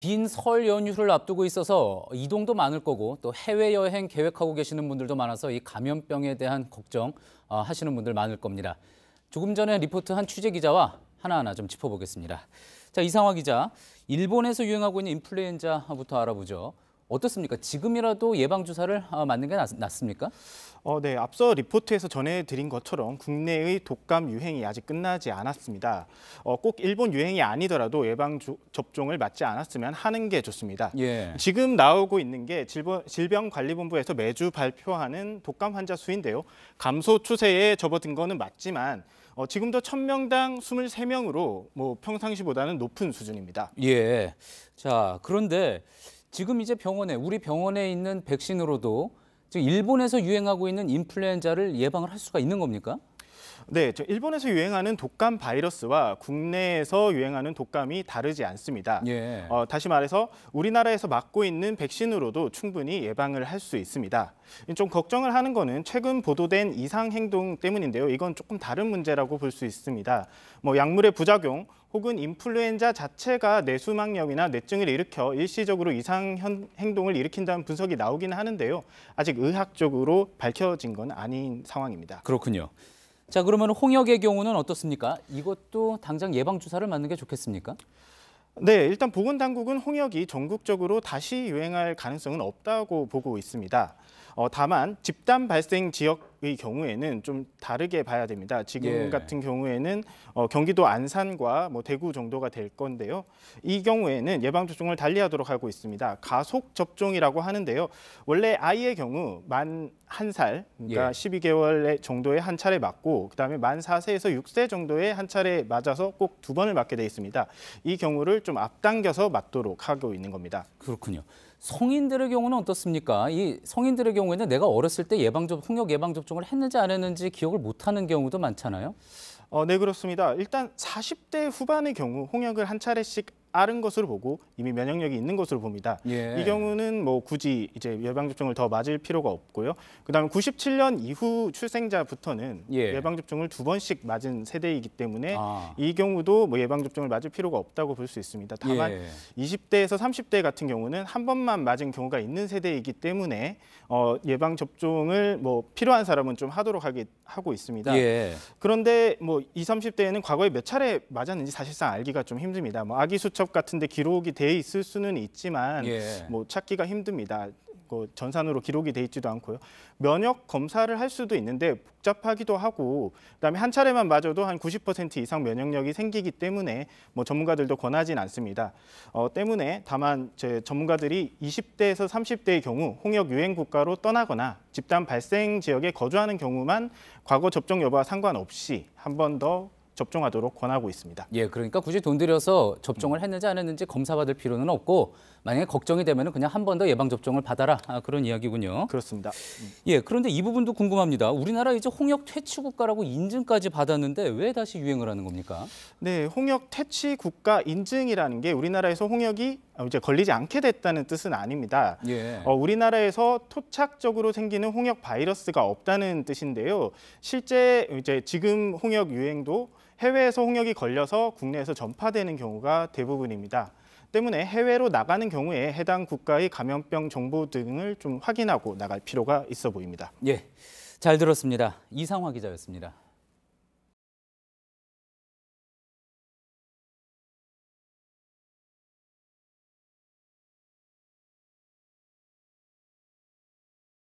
긴 설 연휴를 앞두고 있어서 이동도 많을 거고 또 해외여행 계획하고 계시는 분들도 많아서 이 감염병에 대한 걱정 하시는 분들 많을 겁니다. 조금 전에 리포트한 취재 기자와 하나하나 좀 짚어보겠습니다. 자, 이상화 기자, 일본에서 유행하고 있는 인플루엔자부터 알아보죠. 어떻습니까? 지금이라도 예방주사를 맞는 게 낫습니까? 네, 앞서 리포트에서 전해드린 것처럼 국내의 독감 유행이 아직 끝나지 않았습니다. 꼭 일본 유행이 아니더라도 예방 접종을 맞지 않았으면 하는 게 좋습니다. 예. 지금 나오고 있는 게 질병관리본부에서 매주 발표하는 독감 환자 수인데요. 감소 추세에 접어든 거는 맞지만 지금도 1000명당 23명으로 평상시보다는 높은 수준입니다. 예. 자, 그런데 지금 이제 우리 병원에 있는 백신으로도 지금 일본에서 유행하고 있는 인플루엔자를 예방을 할 수가 있는 겁니까? 네, 일본에서 유행하는 독감 바이러스와 국내에서 유행하는 독감이 다르지 않습니다. 예. 다시 말해서 우리나라에서 맞고 있는 백신으로도 충분히 예방을 할 수 있습니다. 좀 걱정을 하는 거는 최근 보도된 이상 행동 때문인데요. 이건 조금 다른 문제라고 볼 수 있습니다. 약물의 부작용 혹은 인플루엔자 자체가 뇌수막염이나 뇌증을 일으켜 일시적으로 이상 행동을 일으킨다는 분석이 나오긴 하는데요. 아직 의학적으로 밝혀진 건 아닌 상황입니다. 그렇군요. 자, 그러면 홍역의 경우는 어떻습니까? 이것도 당장 예방주사를 맞는 게 좋겠습니까? 네, 일단 보건당국은 홍역이 전국적으로 다시 유행할 가능성은 없다고 보고 있습니다. 다만 집단 발생 지역의 경우에는 좀 다르게 봐야 됩니다. 지금 같은 경우에는 경기도 안산과 대구 정도가 될 건데요. 이 경우에는 예방접종을 달리하도록 하고 있습니다. 가속 접종이라고 하는데요. 원래 아이의 경우 만 1살, 그러니까 12개월 정도에 한 차례 맞고 그다음에 만 4세에서 6세 정도에 한 차례 맞아서 꼭 2번을 맞게 돼 있습니다. 이 경우를 좀 앞당겨서 맞도록 하고 있는 겁니다. 그렇군요. 성인들의 경우는 어떻습니까? 이 성인들의 경우에는 내가 어렸을 때 홍역 예방접종을 했는지 안 했는지 기억을 못하는 경우도 많잖아요. 네, 그렇습니다. 일단 40대 후반의 경우 홍역을 한 차례씩 앓은 것으로 보고 이미 면역력이 있는 것으로 봅니다. 이 경우는 굳이 이제 예방접종을 더 맞을 필요가 없고요. 그다음에 97년 이후 출생자부터는 예방접종을 2번씩 맞은 세대이기 때문에 이 경우도 예방접종을 맞을 필요가 없다고 볼 수 있습니다. 다만 20대에서 30대 같은 경우는 한 번만 맞은 경우가 있는 세대이기 때문에 예방접종을 필요한 사람은 좀 하도록 하고 있습니다. 그런데 20, 30대에는 과거에 몇 차례 맞았는지 사실상 알기가 좀 힘듭니다. 아기 수첩 같은 데 기록이 돼 있을 수는 있지만 찾기가 힘듭니다. 전산으로 기록이 돼 있지도 않고요. 면역 검사를 할 수도 있는데 복잡하기도 하고 그다음에 한 차례만 맞아도 한 90% 이상 면역력이 생기기 때문에 전문가들도 권하진 않습니다. 때문에 다만 전문가들이 20대에서 30대의 경우 홍역 유행 국가로 떠나거나 집단 발생 지역에 거주하는 경우만 과거 접종 여부와 상관없이 한 번 더 접종하도록 권하고 있습니다. 그러니까 굳이 돈 들여서 접종을 했는지 안 했는지 검사받을 필요는 없고 만약에 걱정이 되면 그냥 한 번 더 예방접종을 받아라. 그런 이야기군요. 그렇습니다. 그런데 이 부분도 궁금합니다. 우리나라 이제 홍역 퇴치 국가라고 인증까지 받았는데 왜 다시 유행을 하는 겁니까? 네, 홍역 퇴치 국가 인증이라는 게 우리나라에서 홍역이 이제 걸리지 않게 됐다는 뜻은 아닙니다. 우리나라에서 토착적으로 생기는 홍역 바이러스가 없다는 뜻인데요. 실제 이제 지금 홍역 유행도 해외에서 홍역이 걸려서 국내에서 전파되는 경우가 대부분입니다. 때문에 해외로 나가는 경우에 해당 국가의 감염병 정보 등을 좀 확인하고 나갈 필요가 있어 보입니다. 잘 들었습니다. 이상화 기자였습니다.